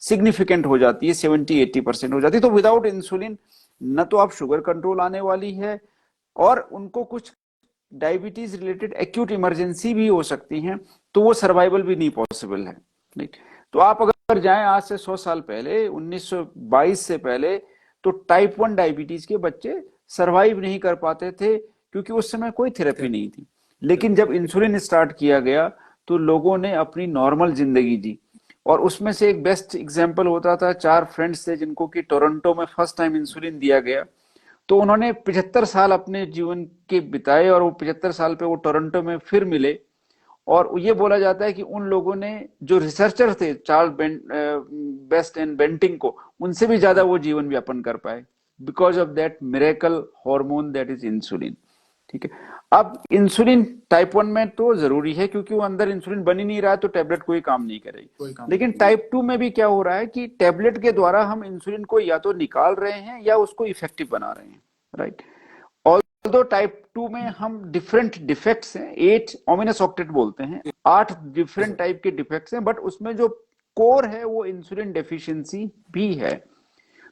सिग्निफिकेंट हो जाती है, 70-80% हो जाती है। तो विदाउट इंसुलिन न तो आप शुगर कंट्रोल आने वाली है, और उनको कुछ डायबिटीज रिलेटेड एक्यूट इमरजेंसी भी हो सकती हैं, तो वो सर्वाइवल भी नहीं पॉसिबल है। राइट, तो आप अगर जाएं आज से 100 साल पहले, 1922 से पहले, तो टाइप 1 डायबिटीज के बच्चे सरवाइव नहीं कर पाते थे, क्योंकि उस समय कोई थेरेपी सर। नहीं थी। लेकिन जब इंसुलिन स्टार्ट किया गया तो लोगों ने अपनी नॉर्मल जिंदगी जी, और उसमें से एक बेस्ट एग्जांपल होता था, 4 फ्रेंड्स थे जिनको कि टोरंटो में फर्स्ट टाइम इंसुलिन दिया गया। तो उन्होंने 75 साल अपने जीवन के बिताए, और वो 75 साल पे वो टोरंटो में फिर मिले, और ये बोला जाता है कि उन लोगों ने, जो रिसर्चर थे चार्ल्स बेस्ट एंड बेंटिंग को, उनसे भी ज्यादा वो जीवन यापन कर पाए, because of that miracle hormone that is insulin. ठीक है। अब इंसुलिन टाइप 1 में तो जरूरी है, क्योंकि वो अंदर इंसुलिन बन ही नहीं रहा है, तो टेबलेट कोई काम नहीं करेगी। कोई काम लेकिन नहीं। टाइप 2 में भी क्या हो रहा है कि टेबलेट के द्वारा हम इंसुलिन को या तो निकाल रहे हैं या उसको इफेक्टिव बना रहे हैं, राइट। ऑल्दो टाइप 2 में हम डिफरेंट डिफेक्ट्स हैं, 8 ओमिनस ऑक्टेट बोलते हैं, 8 डिफरेंट टाइप के डिफेक्ट्स हैं, बट उसमें जो कोर है वो इंसुलिन डेफिशिएंसी भी है।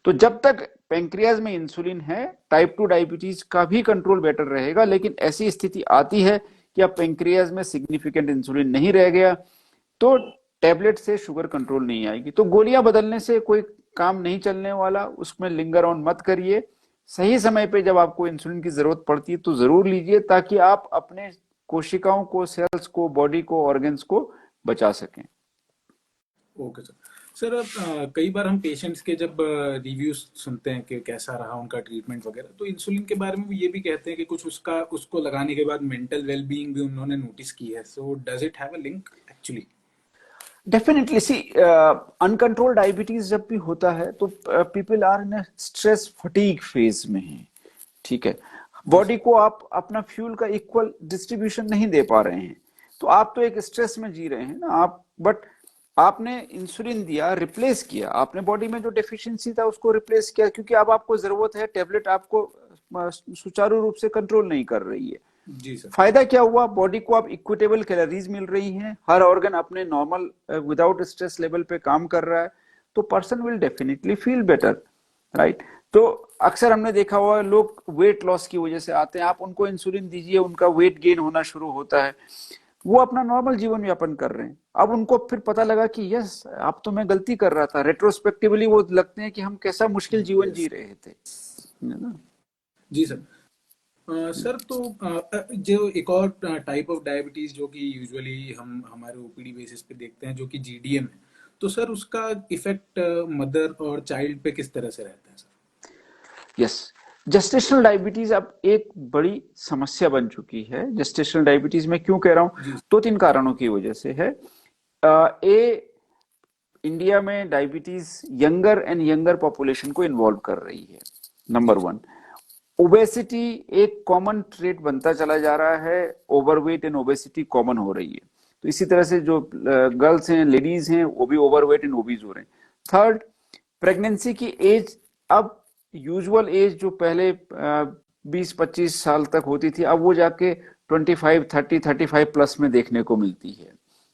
तो जब तक पेंक्रियाज में इंसुलिन है, टाइप 2 डायबिटीज का भी कंट्रोल बेटर रहेगा। लेकिन ऐसी स्थिति आती है कि अब पेंक्रियाज में सिग्निफिकेंट इंसुलिन नहीं रह गया, तो टैबलेट से शुगर कंट्रोल नहीं आएगी। तो गोलियां बदलने से कोई काम नहीं चलने वाला, उसमें लिंगर ऑन मत करिए। सही समय पे जब आपको इंसुलिन की जरूरत पड़ती है तो जरूर लीजिए, ताकि आप अपने कोशिकाओं को, सेल्स को, बॉडी को, ऑर्गन्स को बचा सकें। Okay sir. सर कई बार हम पेशेंट्स के जब रिव्यूज सुनते हैं कि कैसा रहा उनका ट्रीटमेंट वगैरह, तो इंसुलिन के बारे में भी ये भी कहते हैं कि कुछ उसको लगाने के बाद मेंटल वेलबीइंग भी उन्होंने नोटिस की है। So does it have a link actually? Definitely see, uncontrolled diabetes जब भी होता है तो people are in stress fatigue phase में है। ठीक है। जी बॉडी सर। को आप अपना फ्यूल का इक्वल डिस्ट्रीब्यूशन नहीं दे पा रहे हैं, तो आप तो एक स्ट्रेस में जी रहे हैं ना आप। बट आपने इंसुलिन दिया, रिप्लेस किया, आपने बॉडी में जो डेफिशिएंसी था उसको रिप्लेस किया, क्योंकि अब आपको जरूरत है, टेबलेट आपको सुचारू रूप से कंट्रोल नहीं कर रही है। जी सर। फायदा क्या हुआ, बॉडी को अब इक्विटेबल कैलोरीज मिल रही हैं, हर ऑर्गन अपने नॉर्मल विदाउट स्ट्रेस लेवल पे काम कर रहा है, तो person will definitely feel better, right. तो अक्सर हमने देखा हुआ है, लोग वेट लॉस की वजह से आते हैं, आप उनको इंसुलिन दीजिए, उनका वेट गेन होना शुरू होता है, वो अपना नॉर्मल जीवन यापन कर रहे हैं। अब उनको फिर पता लगा कि यस, अब तो मैं गलती कर रहा था, रेट्रोस्पेक्टिवली वो लगते हैं कि हम कैसा मुश्किल जीवन जी यस। रहे थे, है ना। जी सर। सर तो जो एक और टाइप ऑफ डायबिटीज जो कि यूजुअली हम हमारे ओपीडी बेसिस पे देखते हैं, जो कि जीडीएम है, तो सर उसका इफेक्ट मदर और चाइल्ड पे किस तरह से रहता है सर? यस, जेस्टेशनल डायबिटीज अब एक बड़ी समस्या बन चुकी है। जेस्टेशनल डायबिटीज में क्यों कह रहा हूं, जी। दो तीन कारणों की वजह से है। ए, इंडिया में diabetes younger and younger population को इन्वॉल्व कर रही है, नंबर जी वन। ओबेसिटी एक कॉमन ट्रेट बनता चला जा रहा है, ओवरवेट एंड ओबेसिटी कॉमन हो रही है। तो इसी तरह से जो गर्ल्स हैं, लेडीज हैं, वो भी ओवरवेट एंड ओबीज हो रहे हैं। थर्ड, प्रेगनेंसी की एज अब यूजुअल एज जो पहले 20-25 साल तक होती थी, अब वो जाके 25, 30, 35 प्लस में देखने को मिलती है,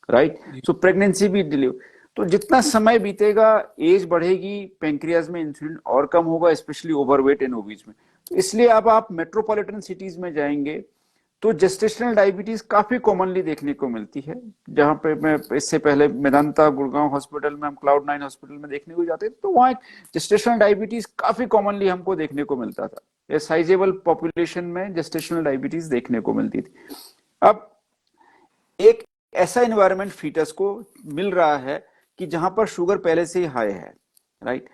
राइट। जी। सो प्रेगनेंसी भी डिले, तो जितना समय बीतेगा, एज बढ़ेगी, पेंक्रियाज में इंसुलिन और कम होगा, स्पेशली ओवरवेट एंड ओबीज में। तो इसलिए अब आप मेट्रोपॉलिटन सिटीज में जाएंगे तो जेस्टेशनल डायबिटीज काफी कॉमनली देखने को मिलती है। जहां पे मैं इससे पहले मेदांता गुड़गांव हॉस्पिटल में, हम क्लाउड 9 हॉस्पिटल में देखने को जाते थे, तो वहां जेस्टेशनल डायबिटीज काफी कॉमनली हमको देखने को मिलता था। ये साइजेबल पॉपुलेशन में जेस्टेशनल डायबिटीज देखने को मिलती थी। अब एक ऐसा एनवायरनमेंट फीटस को मिल रहा है कि जहां पर शुगर पहले से ही हाई है, राइट।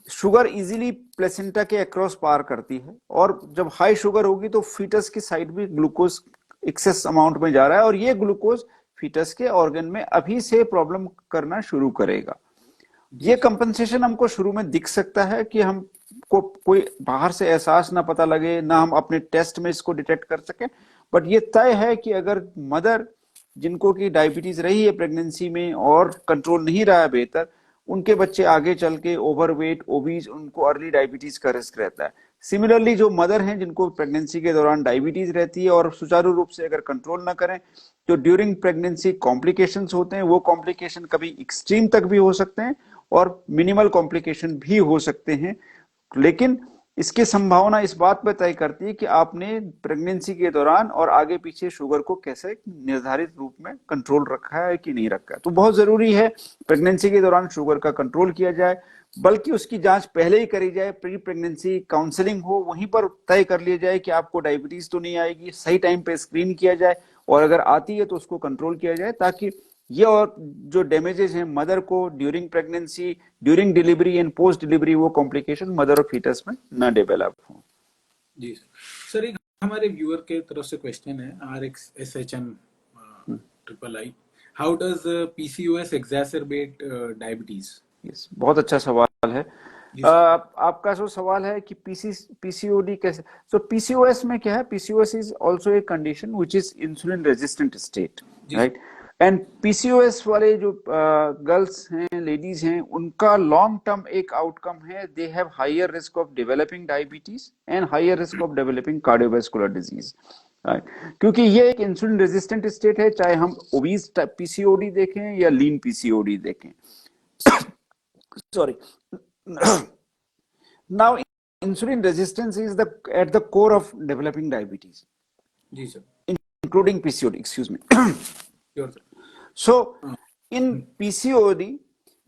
शुगर इजीली प्लेसेंटा के अक्रॉस पार करती है, और जब हाई शुगर होगी तो फीटस की साइड भी ग्लूकोज एक्सेस अमाउंट में जा रहा है, और ये ग्लूकोज फीटस के ऑर्गन में अभी से प्रॉब्लम करना शुरू करेगा। जी ये सर। कंपनसेशन हमको शुरू में दिख सकता है कि हमको कोई बाहर से एहसास ना पता लगे, ना हम अपने टेस्ट में इसको डिटेक्ट कर सकें। बट ये तय है कि अगर मदर जिनको की डायबिटीज रही है प्रेगनेंसी में और कंट्रोल नहीं रहा है बेहतर, उनके बच्चे आगे चल के ओवरवेट, ओबीज, उनको अर्ली डायबिटीज का रिस्क रहता है। सिमिलरली जो मदर हैं जिनको प्रेगनेंसी के दौरान डायबिटीज रहती है और सुचारू रूप से अगर कंट्रोल ना करें, तो ड्यूरिंग प्रेगनेंसी कॉम्प्लिकेशंस होते हैं। वो कॉम्प्लिकेशन कभी एक्सट्रीम तक भी हो सकते हैं और मिनिमल कॉम्प्लिकेशन भी हो सकते हैं, लेकिन इसकी संभावना इस बात पर तय करती है कि आपने प्रेगनेंसी के दौरान और आगे पीछे शुगर को कैसे निर्धारित रूप में कंट्रोल रखा है कि नहीं रखा है। तो बहुत जरूरी है प्रेगनेंसी के दौरान शुगर का कंट्रोल किया जाए, बल्कि उसकी जांच पहले ही करी जाए, प्री प्रेगनेंसी काउंसलिंग हो, वहीं पर तय कर लिया जाए कि आपको डायबिटीज तो नहीं आएगी, सही टाइम पे स्क्रीन किया जाए, और अगर आती है तो उसको कंट्रोल किया जाए, ताकि ये और जो डैमेजेस हैं मदर को during pregnancy, during delivery and post delivery, वो कॉम्प्लिकेशन मदर और फीटस में ना डेवलप हो। जी सर। सर एक हमारे व्यूअर के तरफ से क्वेश्चन है, RXSHM triple I. How does PCOS exacerbate diabetes? Yes, बहुत अच्छा सवाल है। जी सर। आपका जो सवाल है कि पीसीओडी कैसे, सो पीसीओएस में क्या है, PCOS is also a condition which is insulin resistant state, जी राइट। एंड पीसीओएस वाले जो गर्ल्स हैं, लेडीज हैं, उनका लॉन्ग टर्म एक आउटकम है, they have higher risk of developing diabetes and higher risk of developing cardiovascular disease, क्योंकि ये एक इंसुलिन रेजिस्टेंट स्टेट है, चाहे हम ओबीज पीसीओडी देखें या लीन पीसीओडी देखें। Sorry. Now, insulin resistance is the at the core of developing diabetes, जी sir. including PCOD. Excuse me. Sure sir. So, in PCOD,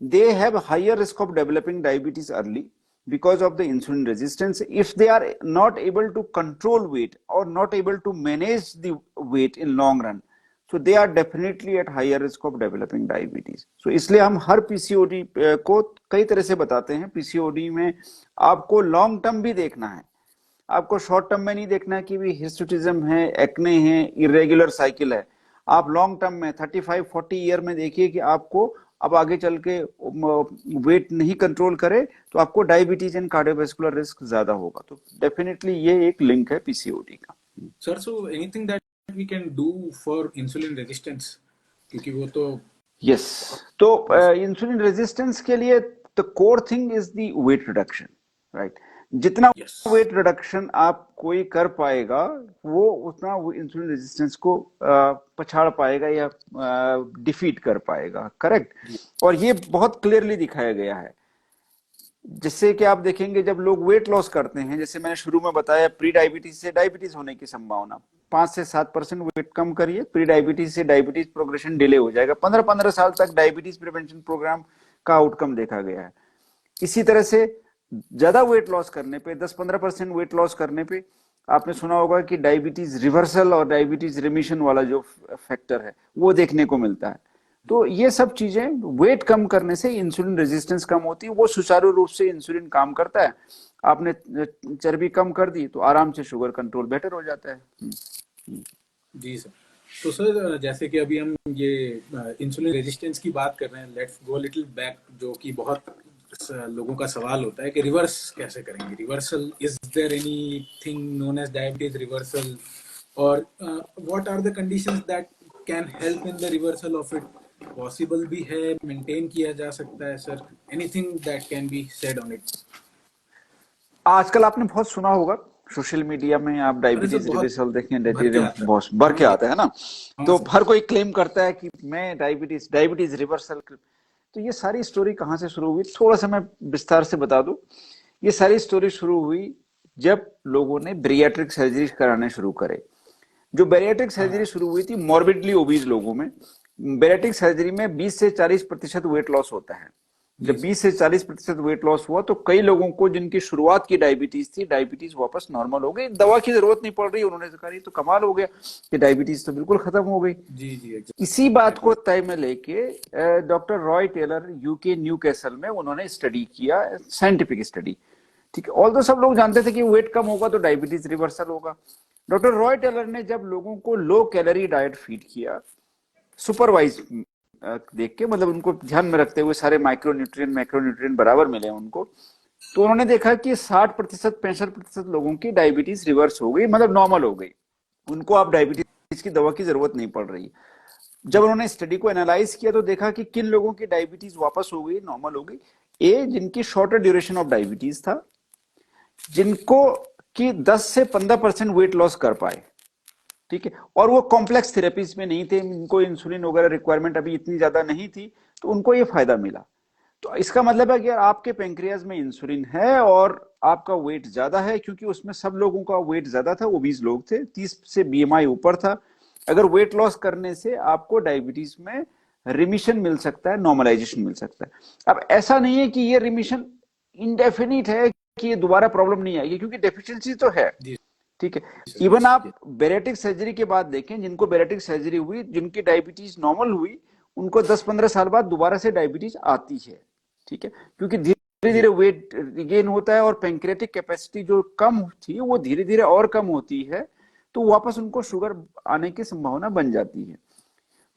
they have a higher risk of developing diabetes early because of the insulin resistance. If they are not able to control weight or not able to manage the weight in long run, so they are definitely at higher risk of developing diabetes. So इसलिए हम हर PCOD को कई तरह से बताते हैं। PCOD में आपको लॉन्ग टर्म भी देखना है, आपको शॉर्ट टर्म में नहीं देखना है कि भी हिस्टोटिज्म है, एक्ने है, इरेगुलर साइकिल है। आप लॉन्ग टर्म में 35-40 ईयर में देखिए कि आपको अब आगे चल के वेट नहीं कंट्रोल करे तो आपको डायबिटीज एंड कार्डियोवास्कुलर रिस्क ज्यादा होगा। तो डेफिनेटली ये एक लिंक है पीसीओडी का। Sir, so anything that we can do for insulin resistance, क्योंकि वो तो यस, तो इंसुलिन रेजिस्टेंस के लिए the core thing is the weight reduction, right. जितना वेट रिडक्शन आप कोई कर पाएगा वो उतना वो इंसुलिन रेजिस्टेंस को पछाड़ पाएगा या डिफीट कर पाएगा, करेक्ट। और ये बहुत क्लियरली दिखाया गया है, जिससे कि आप देखेंगे जब लोग वेट लॉस करते हैं, जैसे मैंने शुरू में बताया, प्री डायबिटीज से डायबिटीज होने की संभावना 5 से 7% वेट कम करिए, प्री डायबिटीज से डायबिटीज प्रोग्रेशन डिले हो जाएगा। 15-15 साल तक डायबिटीज प्रिवेंशन प्रोग्राम का आउटकम देखा गया है। इसी तरह से ज्यादा वेट लॉस करने पे, 10-15% वेट लॉस करने पे आपने सुना होगा कि डायबिटीज रिवर्सल और डायबिटीज रिमिशन वाला जो फैक्टर है वो देखने को मिलता है। तो ये सब चीजें, वेट कम करने से इंसुलिन रेजिस्टेंस कम होती है, वो सुचारू रूप से इंसुलिन काम करता है। आपने चर्बी कम कर दी तो आराम से शुगर कंट्रोल बेटर हो जाता है। जी सर। तो सर, जैसे कि अभी हम ये इंसुलिन रेजिस्टेंस की बात कर रहे हैं, लेट्स गो लिटिल बैक, जो कि बहुत लोगों का सवाल होता है कि रिवर्स कैसे करेंगे, reversal, is there anything known as diabetes reversal, और what are the conditions that can help in the reversal of it? Possible भी है, मेंटेन किया जा सकता है sir? Anything that can be said on it? आजकल आपने बहुत सुना होगा सोशल मीडिया में, आप डायबिटीज रिवर्सल देखें, बहुत भर के आता है ना। तो हर कोई क्लेम करता है कि मैं डायबिटीज रिवर्सल। तो ये सारी स्टोरी कहाँ से शुरू हुई, थोड़ा सा मैं विस्तार से बता दूं। ये सारी स्टोरी शुरू हुई जब लोगों ने बेरियाट्रिक सर्जरी कराने शुरू करे। जो बेरियाट्रिक सर्जरी शुरू हुई थी मॉर्बिडली ओबीज लोगों में, बेरियाट्रिक सर्जरी में 20 से 40% वेट लॉस होता है। जब 20 से 40% वेट लॉस हुआ तो कई लोगों को जिनकी शुरुआत की डायबिटीज थी, डायबिटीज वापस नॉर्मल हो गई, दवा की जरूरत नहीं पड़ रही। उन्होंने कहा तो कमाल हो गया कि डायबिटीज तो बिल्कुल खत्म हो गई। जी जी। इसी बात को तय में लेके doctor Roy Taylor UK Newcastle में उन्होंने स्टडी किया, साइंटिफिक स्टडी, ठीक है। ऑल्दो सब लोग जानते थे कि वेट कम होगा तो डायबिटीज रिवर्सल होगा। डॉक्टर रॉय टेलर ने जब लोगों को लो कैलोरी डाइट फीड किया, सुपरवाइज देख के, मतलब उनको ध्यान में रखते हुए सारे मैक्रोन्यूट्रिएंट बराबर मिले उनको, तो उन्होंने देखा कि 60% 65% लोगों की डायबिटीज रिवर्स हो गई, मतलब नॉर्मल हो गई। उनको अब डायबिटीज की दवा की जरूरत नहीं पड़ रही। जब उन्होंने स्टडी को एनालाइज किया तो देखा कि किन लोगों की डायबिटीज वापस हो गई, नॉर्मल हो गई। जिनकी शॉर्टर ड्यूरेशन ऑफ डायबिटीज था, जिनको कि 10 से 15% वेट लॉस कर पाए, ठीक है, और वो कॉम्प्लेक्स थेरेपीज में नहीं थे, इनको इंसुलिन वगैरह रिक्वायरमेंट अभी इतनी ज्यादा नहीं थी, तो उनको ये फायदा मिला। तो इसका मतलब है कि आपके पेंक्रियाज में इंसुलिन है और आपका वेट ज्यादा है, क्योंकि उसमें सब लोगों का वेट ज्यादा था, ओबीज लोग थे, 30 से बीएमआई ऊपर था। अगर वेट लॉस करने से आपको डायबिटीज में रिमिशन मिल सकता है, नॉर्मलाइजेशन मिल सकता है। अब ऐसा नहीं है कि ये रिमिशन इंडेफिनिट है कि ये दोबारा प्रॉब्लम नहीं आएगी, क्योंकि डेफिशिएंसी तो है, ठीक है। इवन आप बेरेटिक सर्जरी के बाद देखें, जिनको बेरेटिक सर्जरी हुई, जिनकी डायबिटीज नॉर्मल हुई, उनको 10-15 साल बाद दोबारा से डायबिटीज आती है, ठीक है, क्योंकि धीरे धीरे वेट रिगेन होता है और पेंक्रियाटिक कैपेसिटी जो कम थी वो धीरे धीरे और कम होती है, तो वापस उनको शुगर आने की संभावना बन जाती है।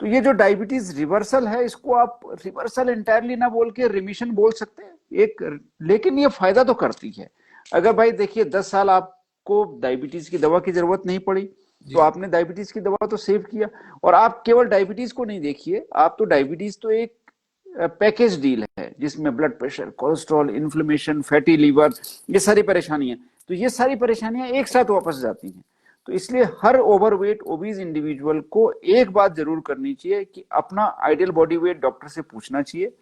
तो ये जो डायबिटीज रिवर्सल है, इसको आप रिवर्सल इंटायरली ना बोल के रिमिशन बोल सकते हैं एक, लेकिन ये फायदा तो करती है। अगर भाई देखिए 10 साल आपको डायबिटीज की दवा की जरूरत नहीं पड़ी, तो जी आपने डायबिटीज की दवा तो सेव किया। और आप केवल डायबिटीज को नहीं देखिए, आप तो डायबिटीज तो एक पैकेज डील है जिसमें blood pressure, cholesterol, inflammation, fatty liver, ये सारी परेशानियां, तो ये सारी परेशानियां एक साथ वापस जाती हैं। तो इसलिए हर ओवरवेट ओबीज इंडिविजुअल को एक बात जरूर करनी चाहिए कि अपना आइडियल बॉडी वेट डॉक्टर से पूछना चाहिए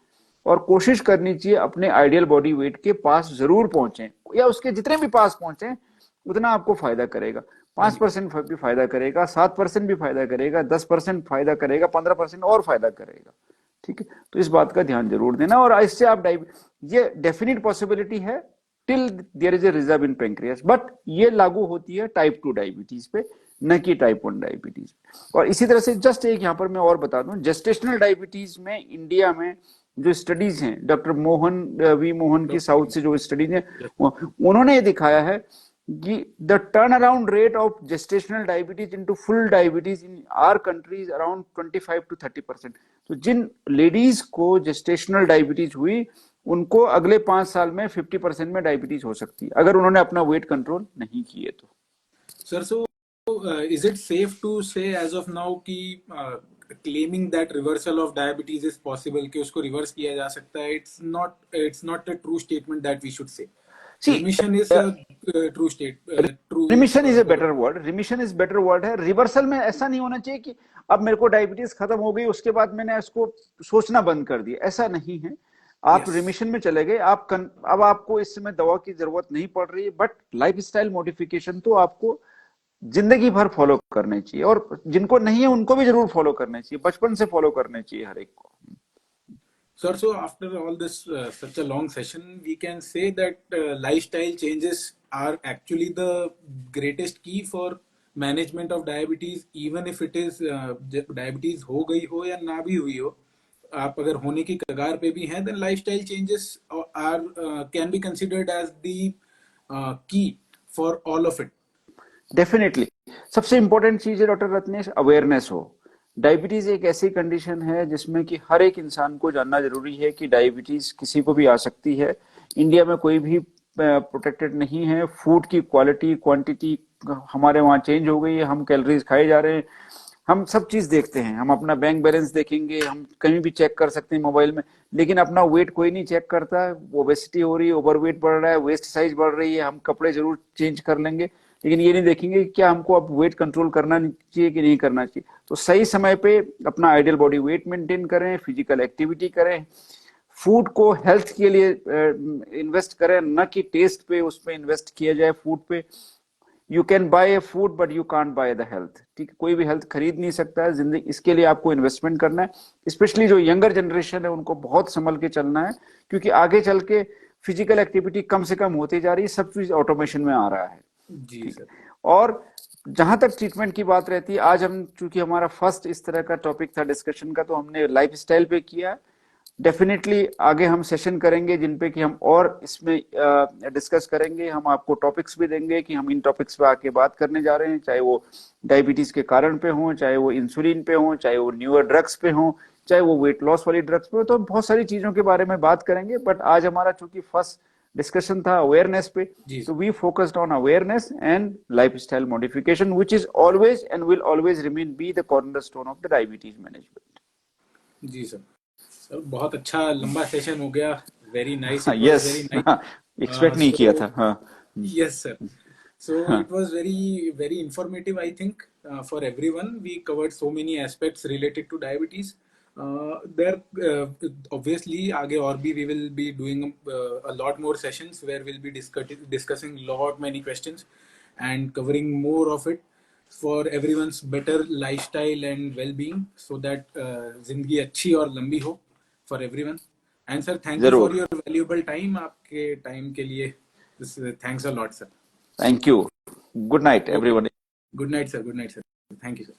और कोशिश करनी चाहिए अपने आइडियल बॉडी वेट के पास जरूर पहुंचे, या उसके जितने भी पास पहुंचे उतना आपको फायदा करेगा। 5% भी फायदा करेगा, 7% भी फायदा करेगा, 10% फायदा करेगा, 15% और फायदा करेगा। ठीक है, तो इस बात का ध्यान जरूर देना। और इससे आप ये डेफिनेट पॉसिबिलिटी है till there is a reserve in pancreas, but ये लागू होती है टाइप 2 डायबिटीज पे, न कि टाइप 1 डायबिटीज। और इसी तरह से जस्ट एक यहाँ पर मैं और बता दूं, जेस्टेशनल डायबिटीज में इंडिया में जो स्टडीज हैं, डॉक्टर मोहन की साउथ से जो स्टडीज हैं, उन्होंने ये दिखाया है कि the turn around rate of gestational diabetes into full diabetes in our country is around 25 to 30%। तो जिन लेडीज को जेस्टेशनल डायबिटीज हुई, उनको अगले 5 साल में 50% में डायबिटीज हो सकती है, अगर उन्होंने अपना वेट कंट्रोल नहीं किए तो। Sir, so is it safe to say as of now कि claiming that reversal of diabetes is possible, कि उसको रिवर्स किया जा सकता है? It's not a true statement that we should say. Remission is true true. Remission is a better word, remission is better word है। Reversal में ऐसा नहीं होना चाहिए कि अब मेरे को डायबिटीज खत्म हो गई उसके बाद मैंने इसको सोचना बंद कर दिया, ऐसा नहीं है। आप रिमिशन में चले गए, अब आपको इस समय दवा की जरूरत नहीं पड़ रही है, बट लाइफस्टाइल मॉडिफिकेशन तो आपको जिंदगी भर फॉलो करने चाहिए, और जिनको नहीं है उनको भी जरूर फॉलो करने चाहिए, बचपन से फॉलो करने चाहिए हर एक को। Sir, so after all this such a long session, we can say that lifestyle changes are actually the greatest key for management of diabetes, even if it is diabetes हो गई हो या ना भी हुई हो। आप अगर होने की कगार पे भी हैं, then lifestyle changes are can be considered as the key for all of it. Definitely सबसे इंपॉर्टेंट चीज है डॉक्टर रत्नेश, अवेयरनेस हो। डायबिटीज एक ऐसी कंडीशन है जिसमें कि हर एक इंसान को जानना जरूरी है कि डायबिटीज किसी को भी आ सकती है। इंडिया में कोई भी प्रोटेक्टेड नहीं है। फूड की क्वालिटी, क्वांटिटी हमारे वहाँ चेंज हो गई है, हम कैलोरीज खाए जा रहे हैं, हम सब चीज देखते हैं, हम अपना बैंक बैलेंस देखेंगे, हम कहीं भी चेक कर सकते हैं मोबाइल में, लेकिन अपना वेट कोई नहीं चेक करता। ओबेसिटी हो रही है, ओवरवेट बढ़ रहा है, वेस्ट साइज बढ़ रही है, हम कपड़े जरूर चेंज कर लेंगे, लेकिन ये नहीं देखेंगे कि क्या हमको अब वेट कंट्रोल करना चाहिए कि नहीं करना चाहिए। तो सही समय पे अपना आइडियल बॉडी वेट मेंटेन करें, फिजिकल एक्टिविटी करें, फूड को हेल्थ के लिए इन्वेस्ट करें, न कि टेस्ट पे उसमें इन्वेस्ट किया जाए फूड पे। You can buy A food but you can't by the health. ठीक है, कोई भी हेल्थ खरीद नहीं सकता है जिंदगी, इसके लिए आपको इन्वेस्टमेंट करना है। स्पेशली जो यंगर जनरेशन है उनको बहुत संभल के चलना है, क्योंकि आगे चल के फिजिकल एक्टिविटी कम से कम होती जा रही है, सब चीज ऑटोमेशन में आ रहा है। जी सर। और जहां तक ट्रीटमेंट की बात रहती है, आज हम चूंकि हमारा फर्स्ट इस तरह का टॉपिक था डिस्कशन का, तो हमने लाइफस्टाइल पे किया। डेफिनेटली आगे हम सेशन करेंगे जिन पे कि हम और इसमें डिस्कस करेंगे। हम आपको टॉपिक्स भी देंगे कि हम इन टॉपिक्स पे आके बात करने जा रहे हैं, चाहे वो डायबिटीज के कारण पे हो, चाहे वो इंसुलिन पे हो, चाहे वो न्यूअर ड्रग्स पे हो, चाहे वो वेट लॉस वाली ड्रग्स पे हो। तो बहुत सारी चीजों के बारे में बात करेंगे, बट आज हमारा चूंकि फर्स्ट डिस्कशन था अवेयरनेस पे, so we focused on awareness and lifestyle modification, which is always and will always remain be the cornerstone of the diabetes management. जी सर। सर बहुत अच्छा लंबा सेशन हो गया, वेरी नाइस। yes, एक्सपेक्ट नहीं किया था। हाँ, yes sir. So it was very informative, I think, for everyone. We covered so many aspects related to diabetes. Obviously आगे और भी we will be doing a lot more sessions where we'll be discussing lot many questions and covering more of it for everyone's better lifestyle and well-being, so that जिंदगी अच्छी और लंबी हो for everyone. And sir, thank you for your valuable time. आपके time के लिए thanks a lot sir. Thank you. Good night everyone. Good night sir. Good night sir. Thank you sir.